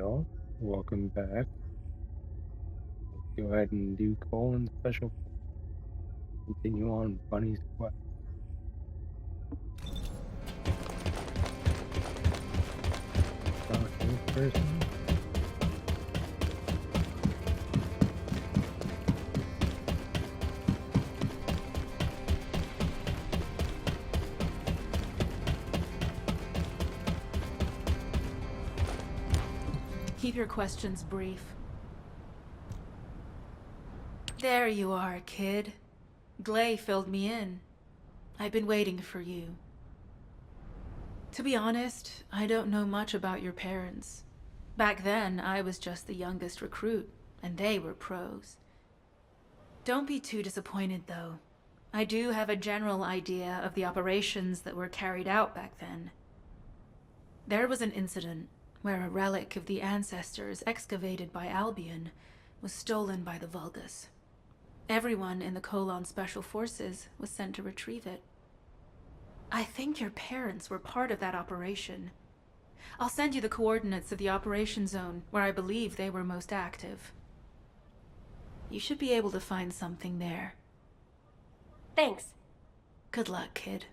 y'all. Welcome back. Let's go ahead and do colon special. Continue on Bunny's quest. This person. Keep your questions brief. There you are, kid. Glay filled me in. I've been waiting for you. To be honest, I don't know much about your parents. Back then, I was just the youngest recruit, and they were pros. Don't be too disappointed, though. I do have a general idea of the operations that were carried out back then. There was an incident where a relic of the ancestors excavated by Albion was stolen by the Vulgus. Everyone in the Colon Special Forces was sent to retrieve it. I think your parents were part of that operation. I'll send you the coordinates of the operation zone where I believe they were most active. You should be able to find something there. Thanks. Good luck, kid.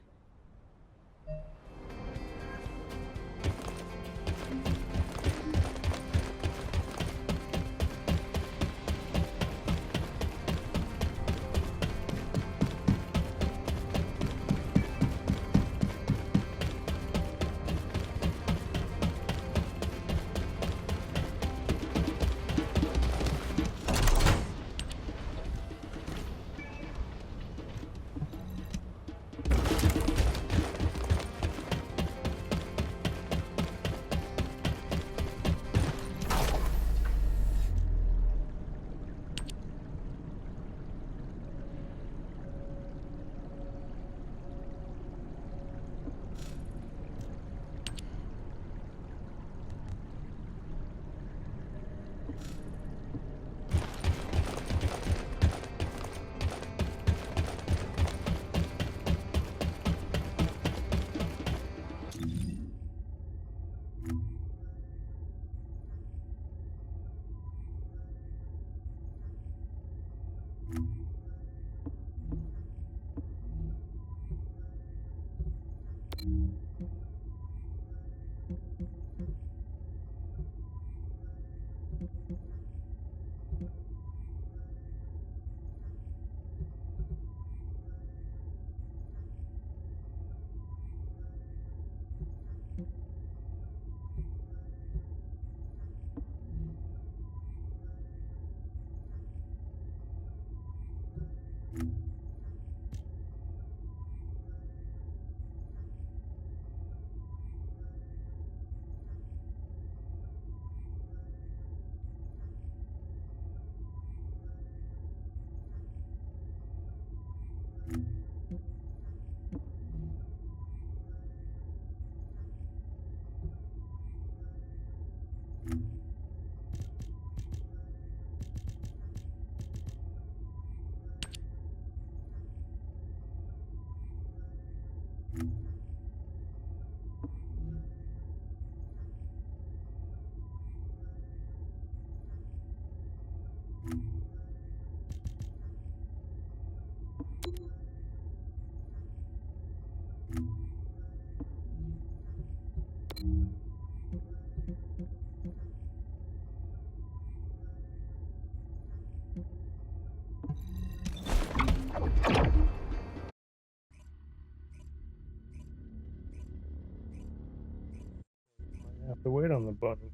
Have to wait on the button.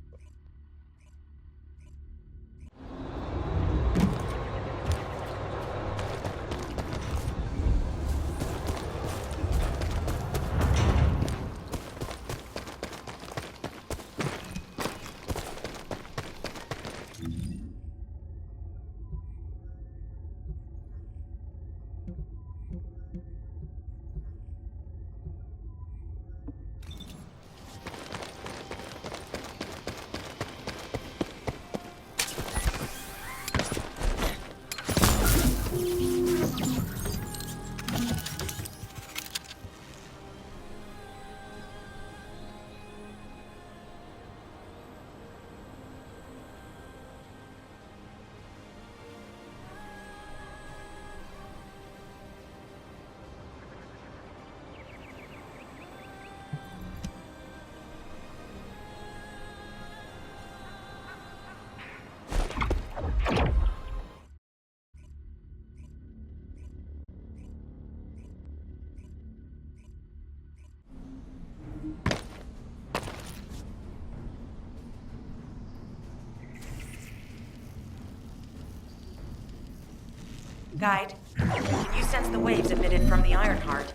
Guide, can you sense the waves emitted from the Ironheart?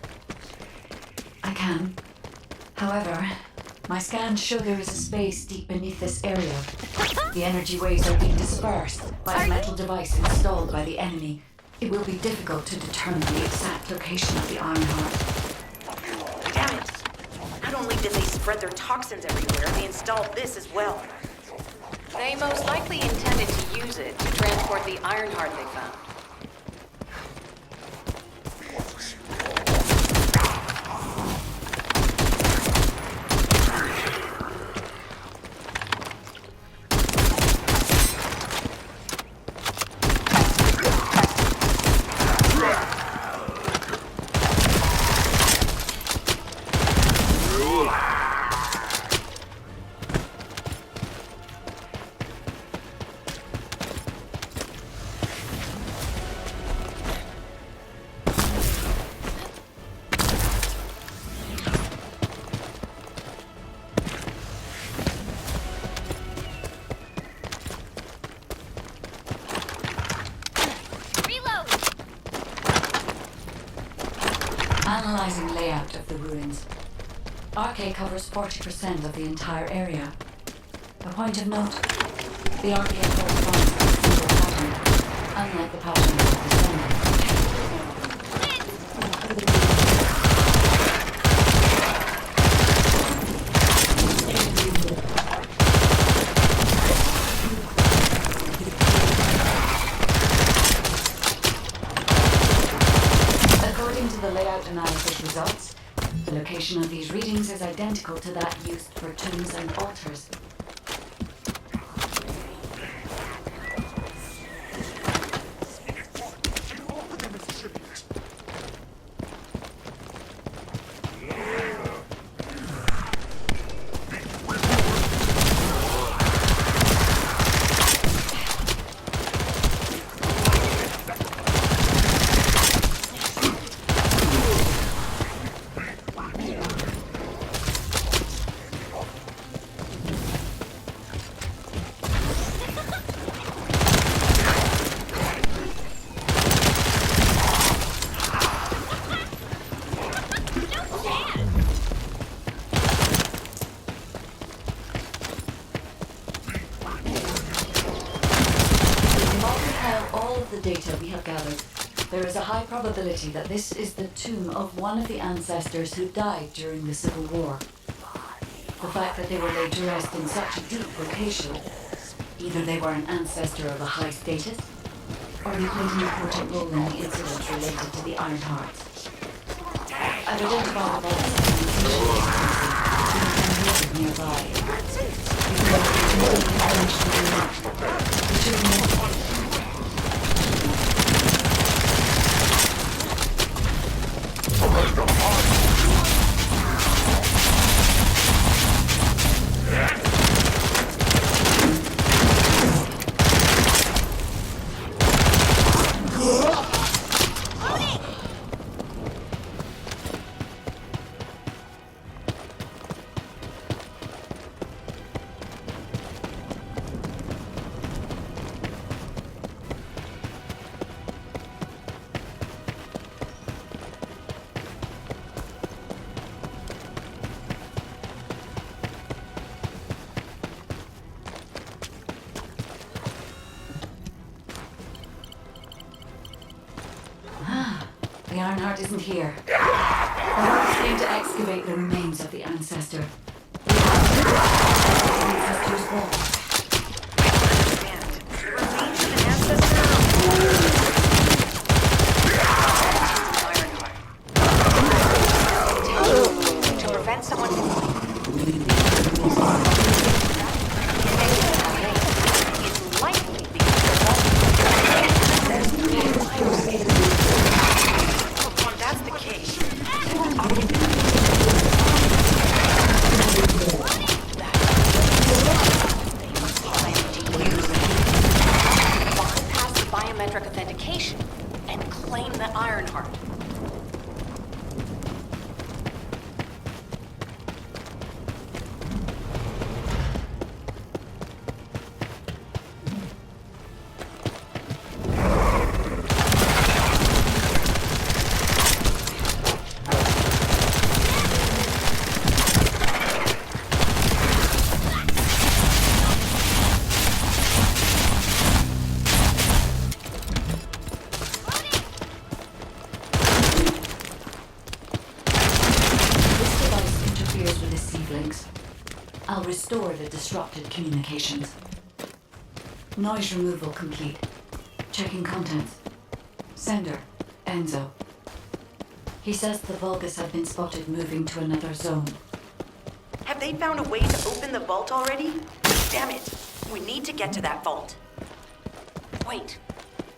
I can. However, my scans show there is a space deep beneath this area. The energy waves are being dispersed by a metal device installed by the enemy. It will be difficult to determine the exact location of the Ironheart. Damn it! Not only did they spread their toxins everywhere, they installed this as well. They most likely intended to use it to transport the Ironheart they found. Analyzing layout of the ruins. RK covers 40% of the entire area. A point of note, the RK corresponds to a single pattern, unlike the pattern of the Descendants. According to the layout analysis results, the location of these readings is identical to that used for tombs and altars. Data we have gathered, there is a high probability that this is the tomb of one of the ancestors who died during the Civil War. The fact that they were laid to rest in such a deep location, either they were an ancestor of a high status, or they played an important role in the incidents related to the Ironheart. I've identified the bodies nearby. The Ironheart isn't here. The Vulgus came to excavate the remains of the ancestor. The ancestor's vault. Remains of an ancestor? Ironheart. To prevent someone from... It's likely because that's the case. Bypass the biometric authentication and claim the Ironheart. I'll restore the disrupted communications. Noise removal complete. Checking contents. Sender, Enzo. He says the Vulgus have been spotted moving to another zone. Have they found a way to open the vault already? Damn it! We need to get to that vault. Wait.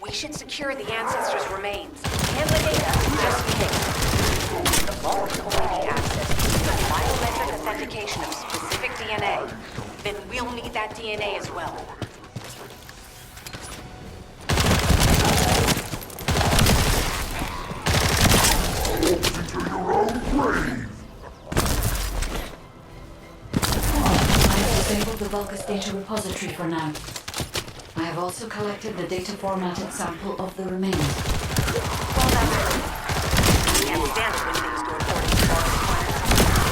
We should secure the ancestors' remains. And the data, just in case. The vault can only be accessed through biometric authentication of specific DNA. Then we'll need that DNA as well. I have disabled the Vulgus data repository for now. I have also collected the data formatted sample of the remains. Well, that's good. Can't stand it when things go according to our plans.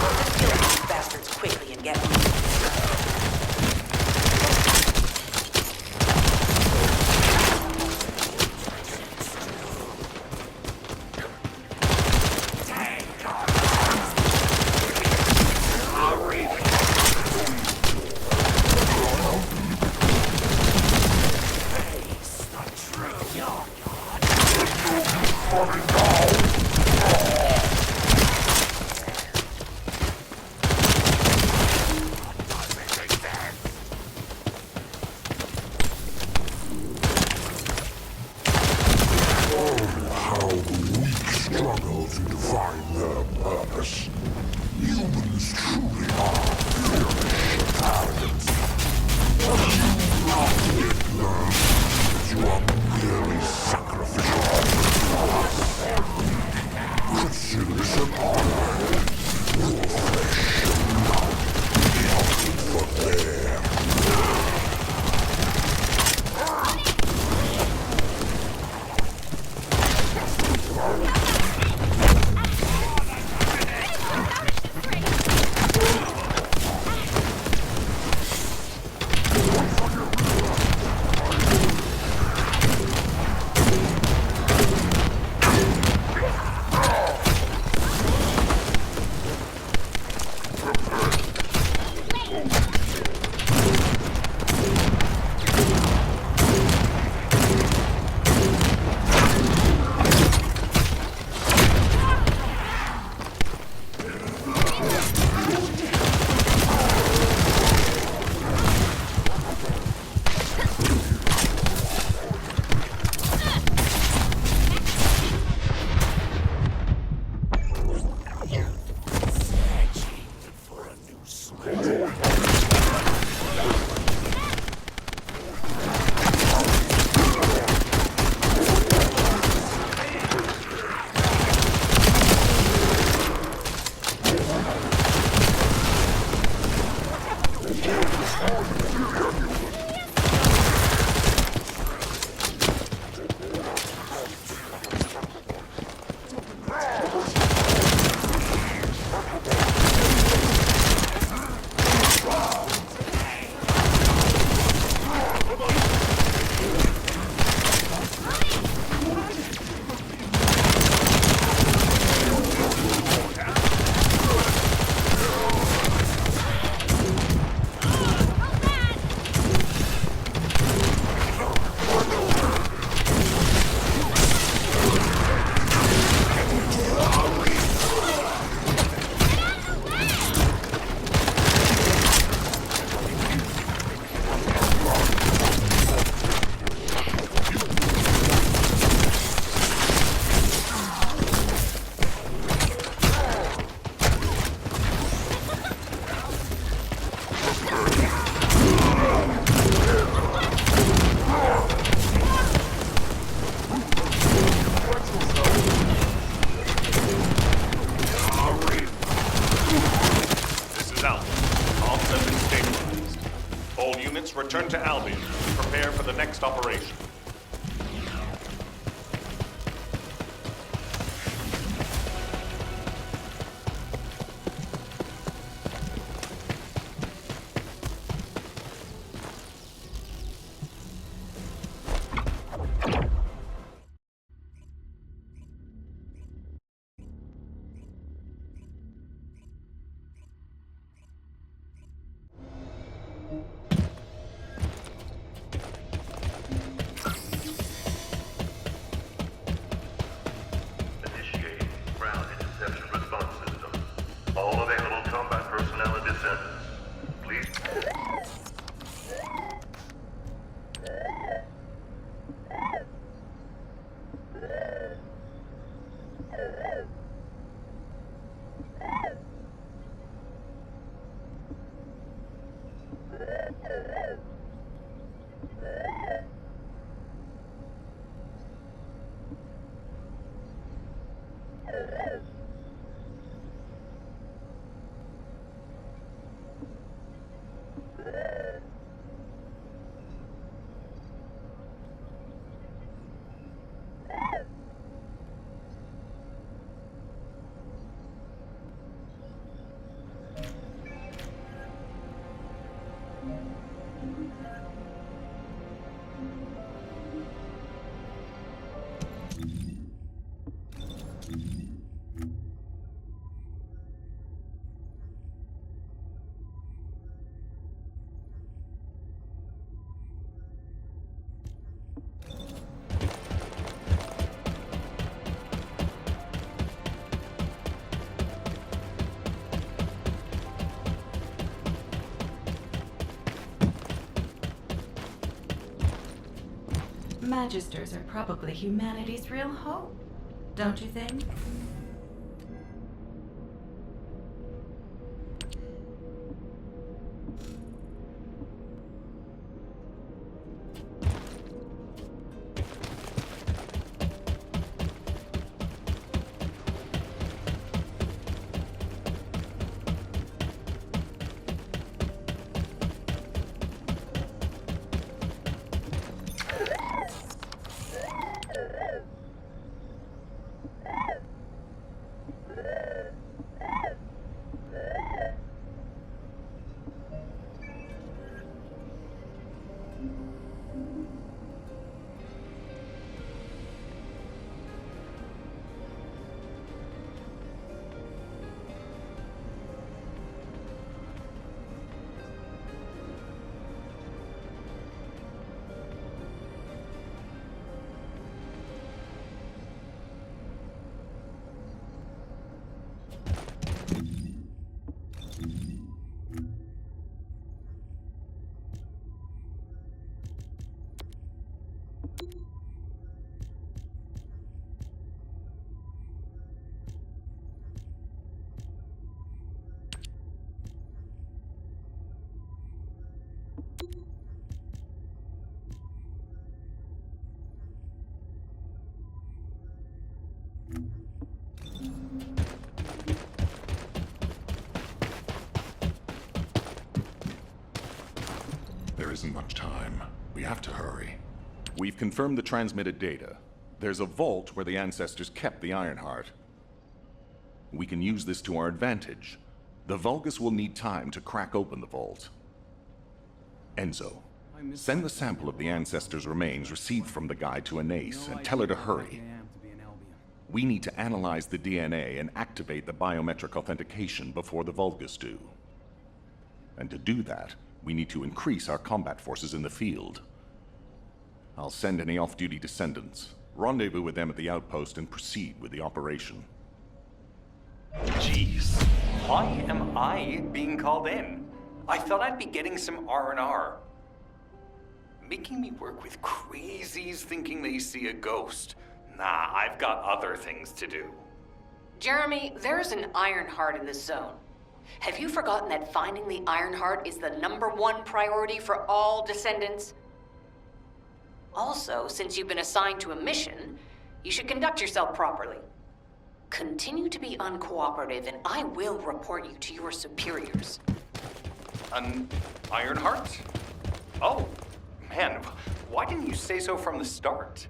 We'll just kill these bastards quickly and get moving. Return to Albion to prepare for the next operation. Magisters are probably humanity's real hope, don't you think? There isn't much time. We have to hurry. We've confirmed the transmitted data. There's a vault where the ancestors kept the Ironheart. We can use this to our advantage. The Vulgus will need time to crack open the vault. Enzo, send the sample of the ancestors' remains received from the guide to Anais and tell her to hurry. We need to analyze the DNA and activate the biometric authentication before the Vulgus do. And to do that, we need to increase our combat forces in the field. I'll send any off-duty Descendants, rendezvous with them at the outpost, and proceed with the operation. Jeez, why am I being called in? I thought I'd be getting some R&R. Making me work with crazies thinking they see a ghost. Nah, I've got other things to do. Jeremy, there's an Ironheart in the zone. Have you forgotten that finding the Ironheart is the #1 priority for all Descendants? Also, since you've been assigned to a mission, you should conduct yourself properly. Continue to be uncooperative, and I will report you to your superiors. An Ironheart? Oh, man, why didn't you say so from the start?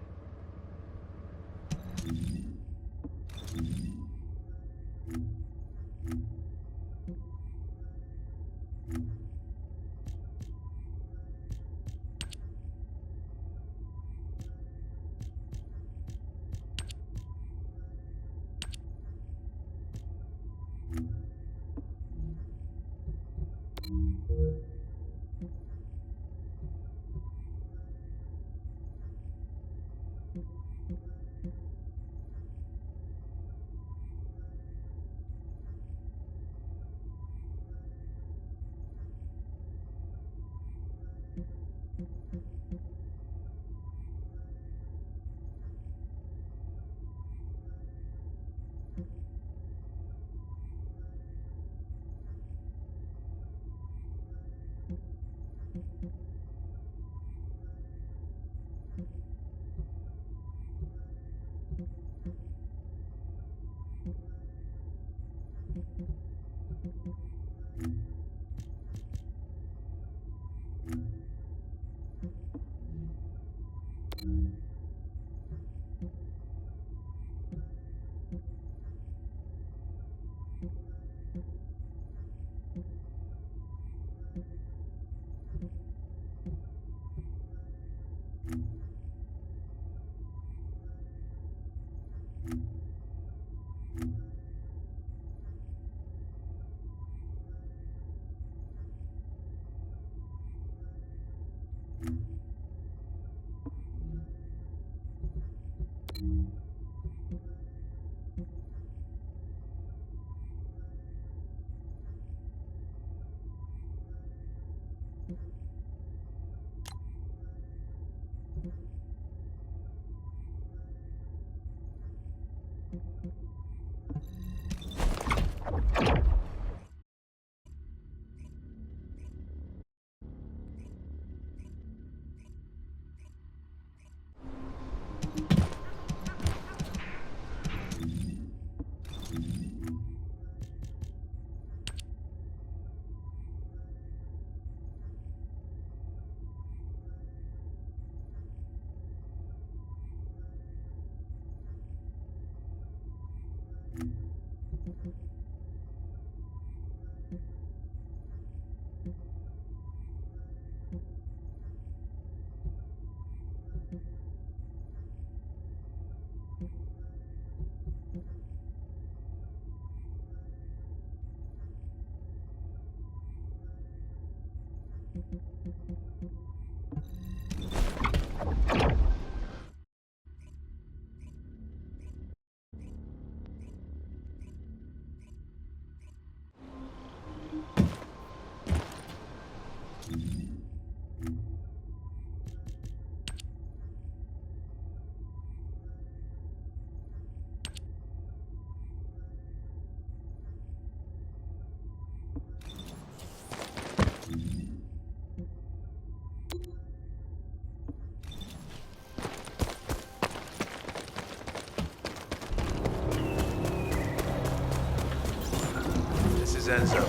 Enzo.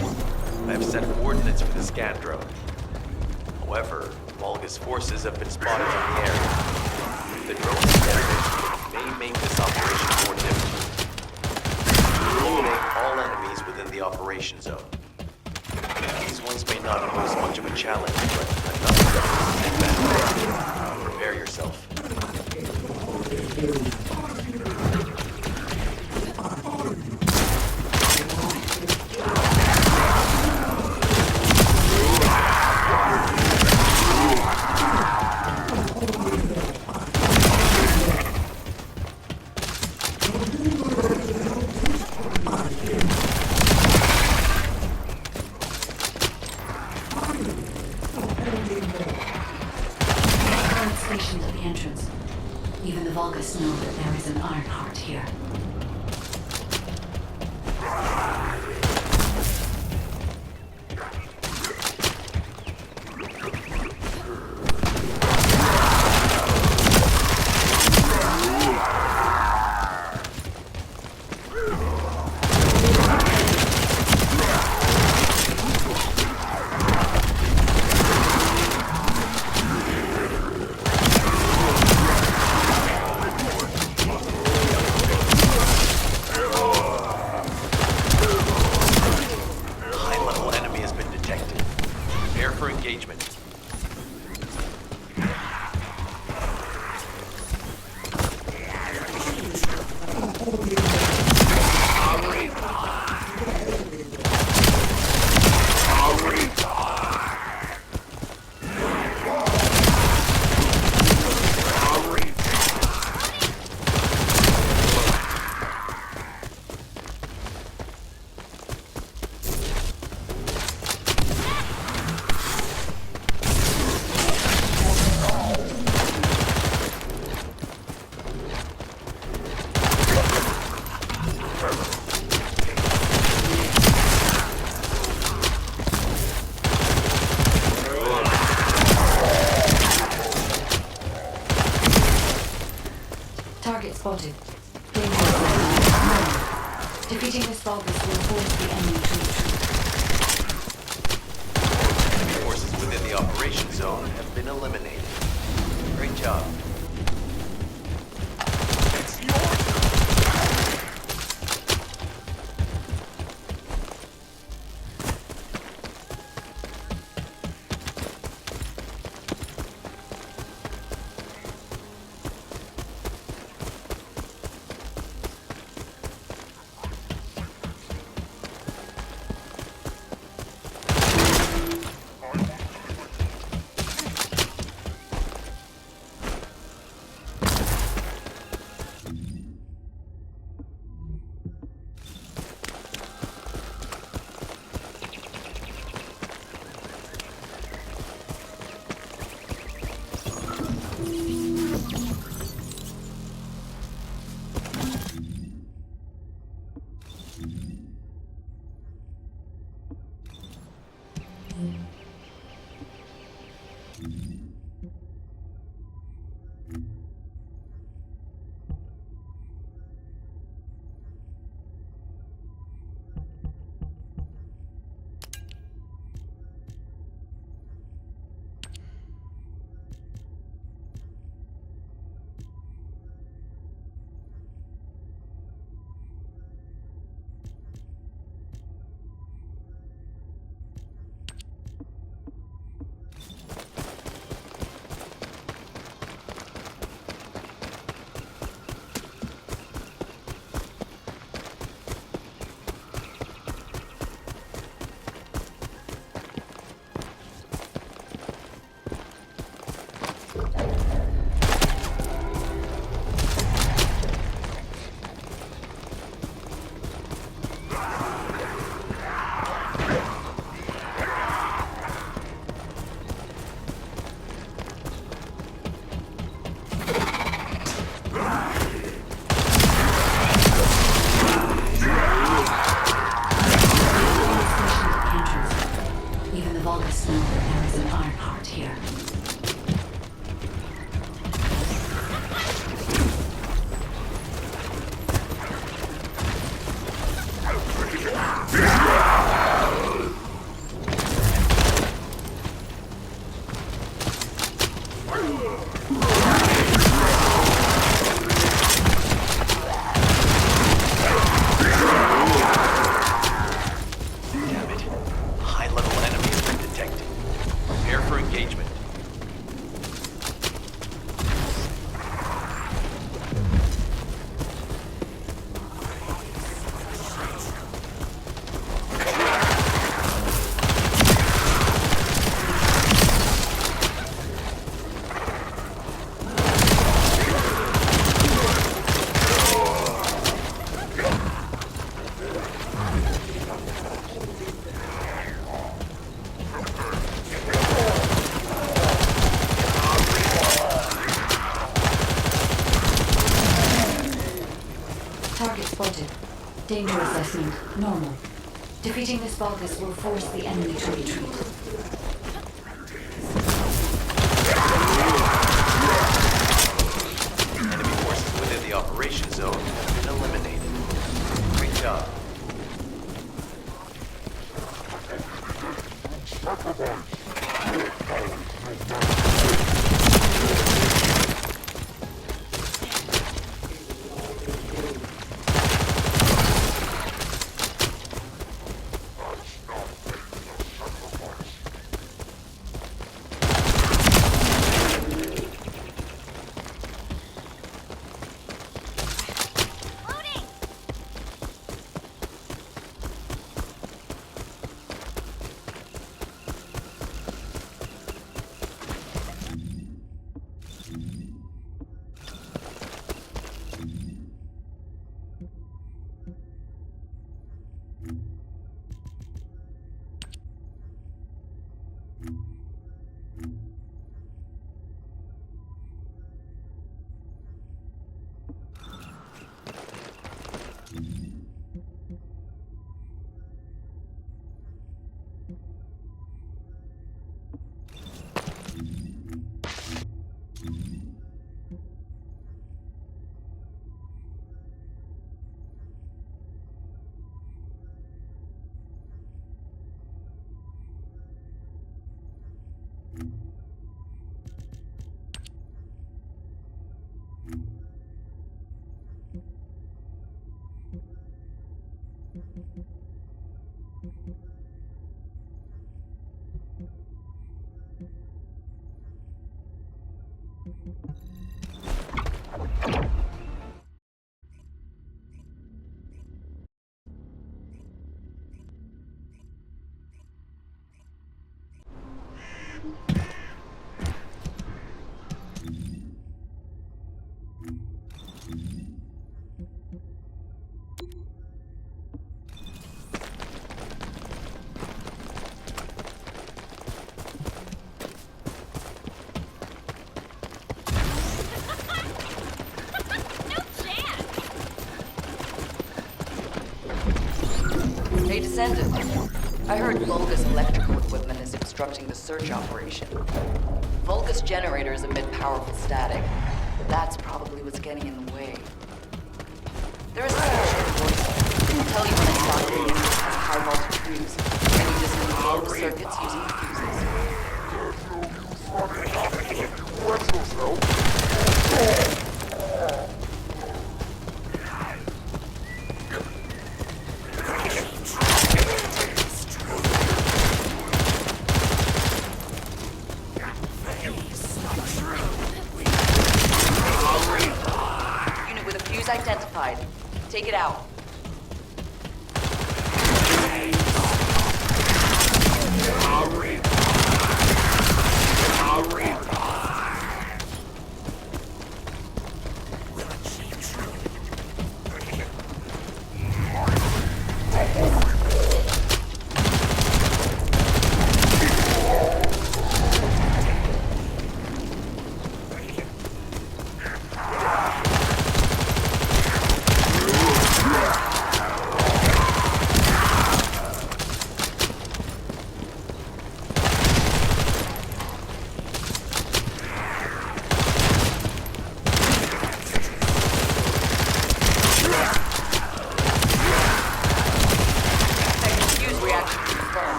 I have set coordinates for the scan drone. However, Vulgus forces have been spotted in the area. If the drone is damaged, it may make this operation more difficult. Eliminate all enemies within the operation zone. These ones may not pose much of a challenge, but enough to advantage. Prepare yourself. Stationed at the entrance. Even the Vulgus know that there is an iron heart here. Target spotted. Defeating this Vulgus will force the enemy to retreat. Forces within the operation zone have been eliminated. Great job. Vulgus know that there is an Ironheart here. Damn it. High-level enemy has been detected. Prepare for engagement. Target spotted. Danger assessment, normal. Defeating this Vulgus will force the enemy to retreat. Enemy forces within the operation zone have been eliminated. Great job. Hey, Descendant. I heard Vulgus electrical equipment is obstructing the search operation. Vulgus generators emit powerful static. That's probably what's getting in the way. There is a solution, of course. I'll tell you when I spot a unit that has a high voltage fuse. And you just control the circuits using the fuses. Identified. Take it out.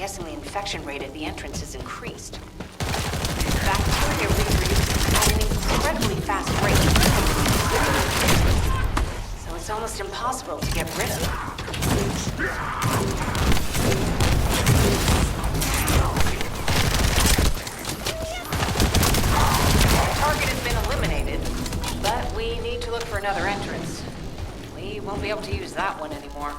guessing the infection rate at the entrance has increased. Bacteria reproduce at an incredibly fast rate. So it's almost impossible to get rid of it. Target has been eliminated, but we need to look for another entrance. We won't be able to use that one anymore.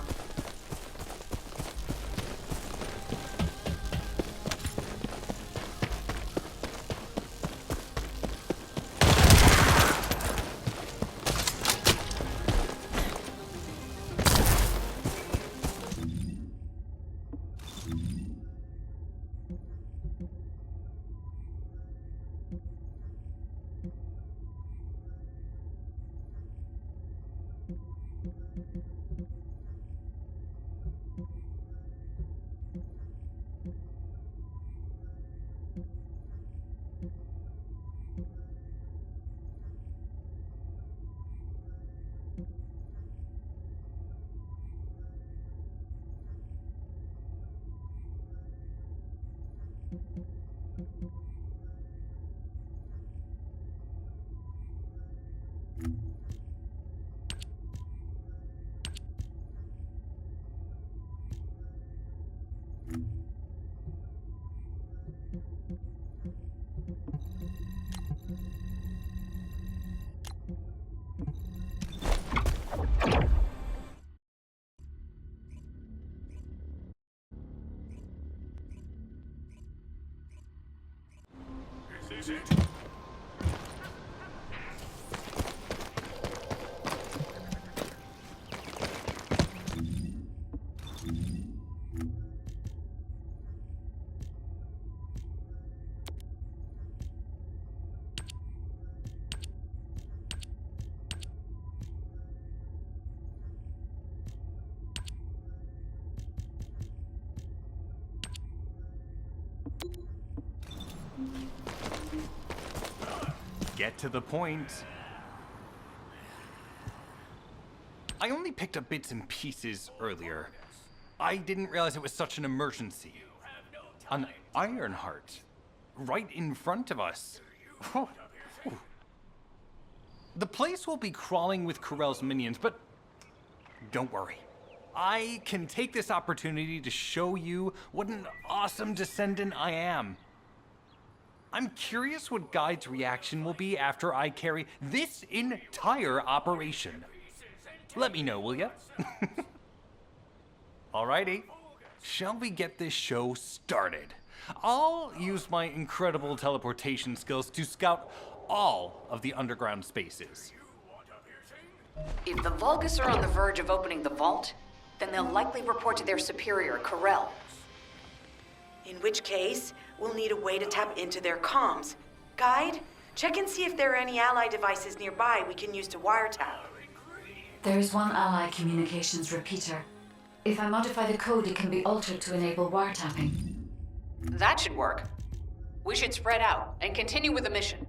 This is it. Get to the point. I only picked up bits and pieces earlier. I didn't realize it was such an emergency. An Ironheart. Right in front of us. Oh. The place will be crawling with Corell's minions, but don't worry. I can take this opportunity to show you what an awesome Descendant I am. I'm curious what Guide's reaction will be after I carry this entire operation. Let me know, will ya? Alrighty, shall we get this show started? I'll use my incredible teleportation skills to scout all of the underground spaces. If the Vulgus are on the verge of opening the vault, then they'll likely report to their superior, Corell. In which case, we'll need a way to tap into their comms. Guide, check and see if there are any ally devices nearby we can use to wiretap. There is one ally communications repeater. If I modify the code, it can be altered to enable wiretapping. That should work. We should spread out and continue with the mission.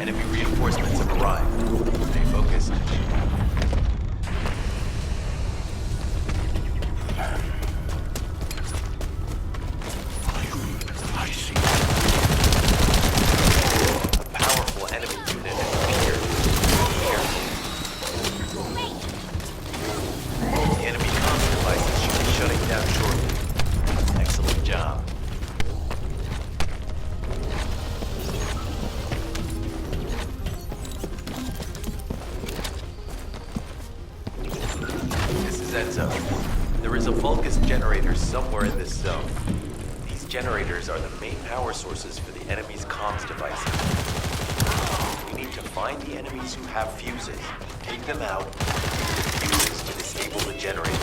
Enemy reinforcements have arrived. Stay focused. I see. A powerful enemy unit is here. Careful. The enemy comms devices should be shutting down shortly. Excellent job. There is a Vulgus generator somewhere in this zone. These generators are the main power sources for the enemy's comms devices. We need to find the enemies who have fuses, take them out, and use fuses to disable the generator.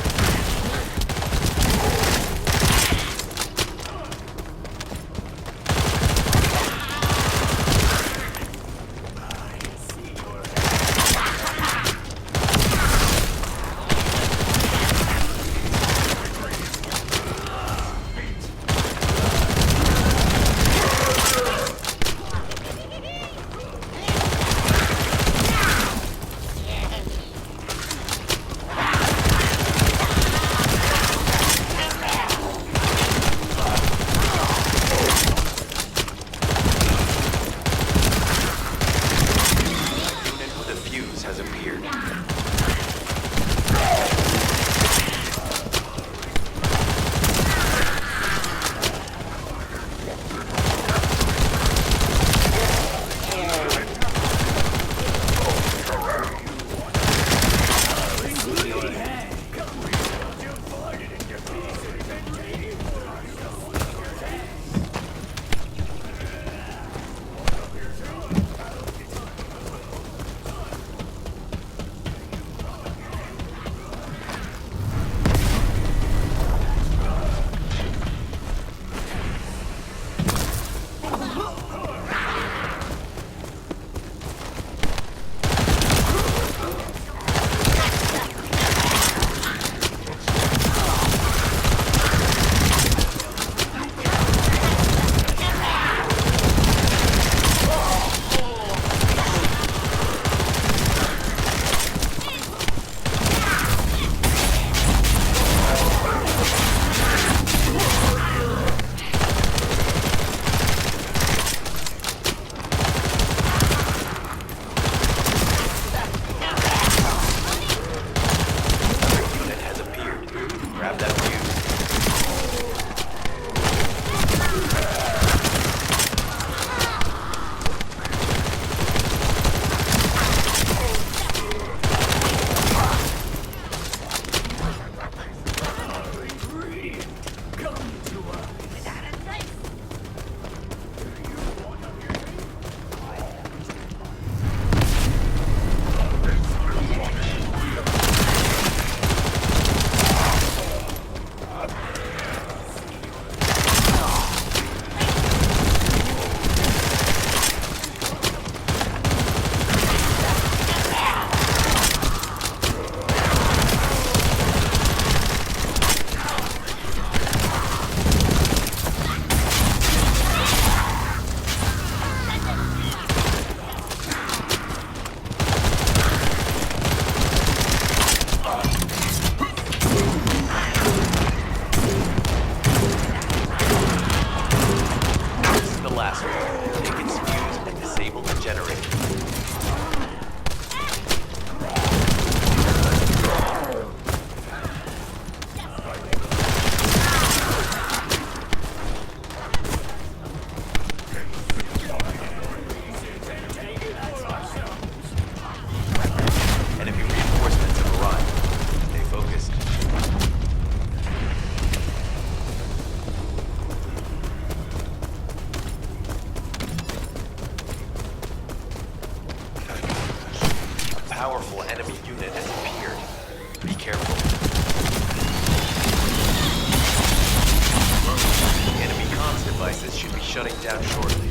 down shortly.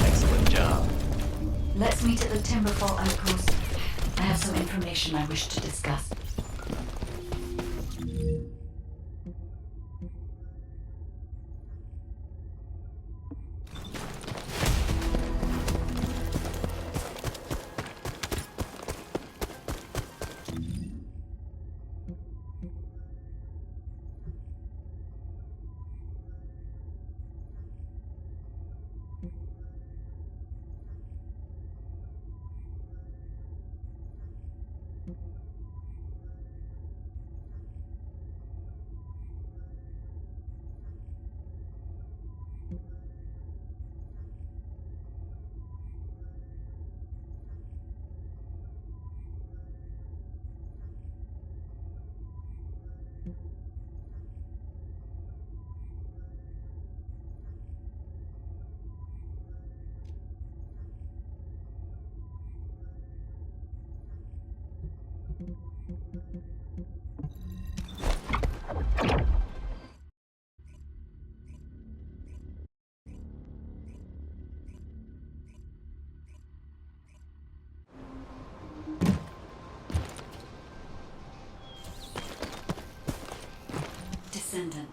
Excellent job. Let's meet at the Timberfall outpost. I have some information I wish to discuss. Descendant.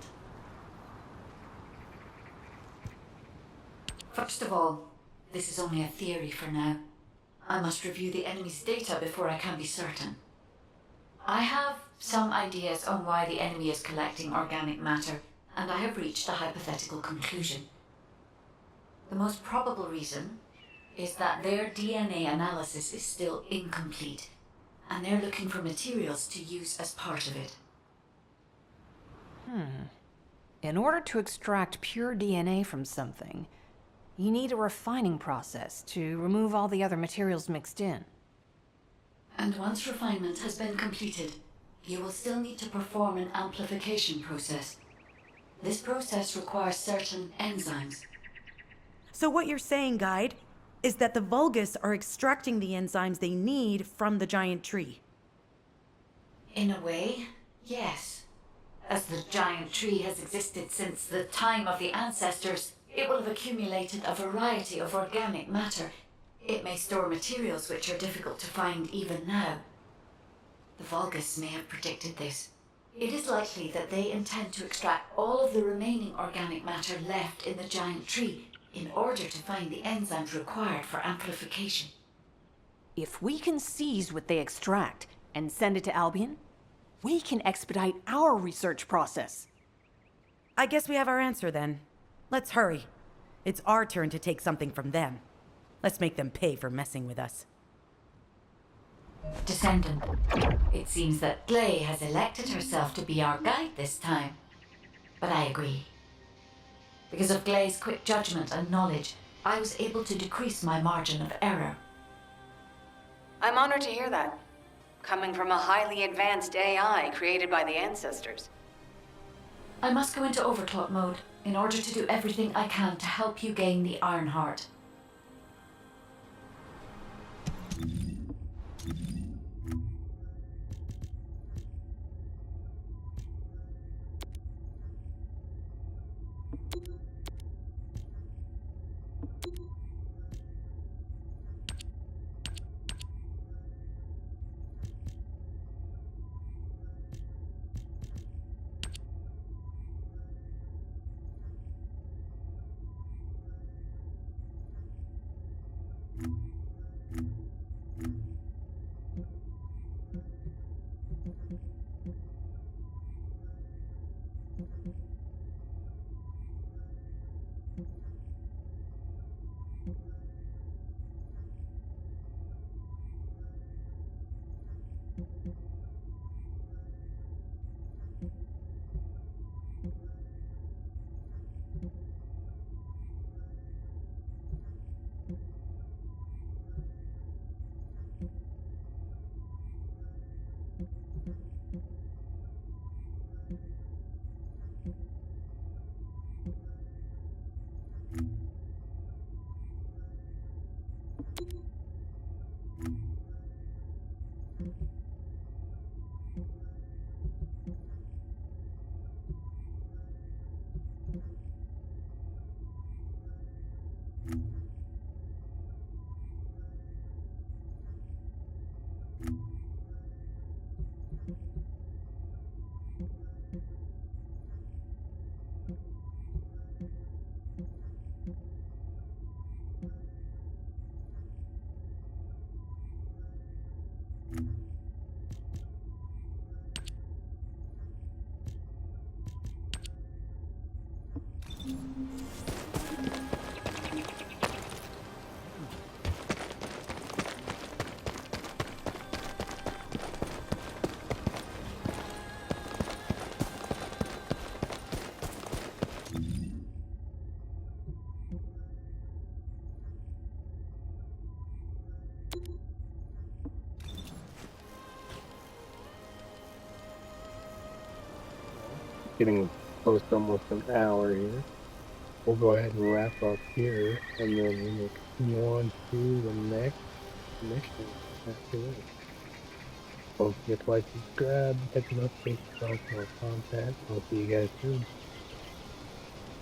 First of all, this is only a theory for now. I must review the enemy's data before I can be certain. I have some ideas on why the enemy is collecting organic matter, and I have reached a hypothetical conclusion. The most probable reason is that their DNA analysis is still incomplete, and they're looking for materials to use as part of it. In order to extract pure DNA from something, you need a refining process to remove all the other materials mixed in. And once refinement has been completed, you will still need to perform an amplification process. This process requires certain enzymes. So what you're saying, Guide, is that the Vulgus are extracting the enzymes they need from the giant tree. In a way, yes. As the giant tree has existed since the time of the ancestors, it will have accumulated a variety of organic matter. It may store materials which are difficult to find even now. The Vulgus may have predicted this. It is likely that they intend to extract all of the remaining organic matter left in the giant tree in order to find the enzymes required for amplification. If we can seize what they extract and send it to Albion, we can expedite our research process. I guess we have our answer then. Let's hurry. It's our turn to take something from them. Let's make them pay for messing with us. Descendant, it seems that Gley has elected herself to be our guide this time. But I agree. Because of Gley's quick judgment and knowledge, I was able to decrease my margin of error. I'm honored to hear that. Coming from a highly advanced AI created by the ancestors. I must go into overclock mode in order to do everything I can to help you gain the Iron Heart. Getting close to almost an hour here. We'll go ahead and wrap up here, and then we'll continue on to the next mission after this. Don't forget to like, subscribe, catch an update, for more content. I'll see you guys soon.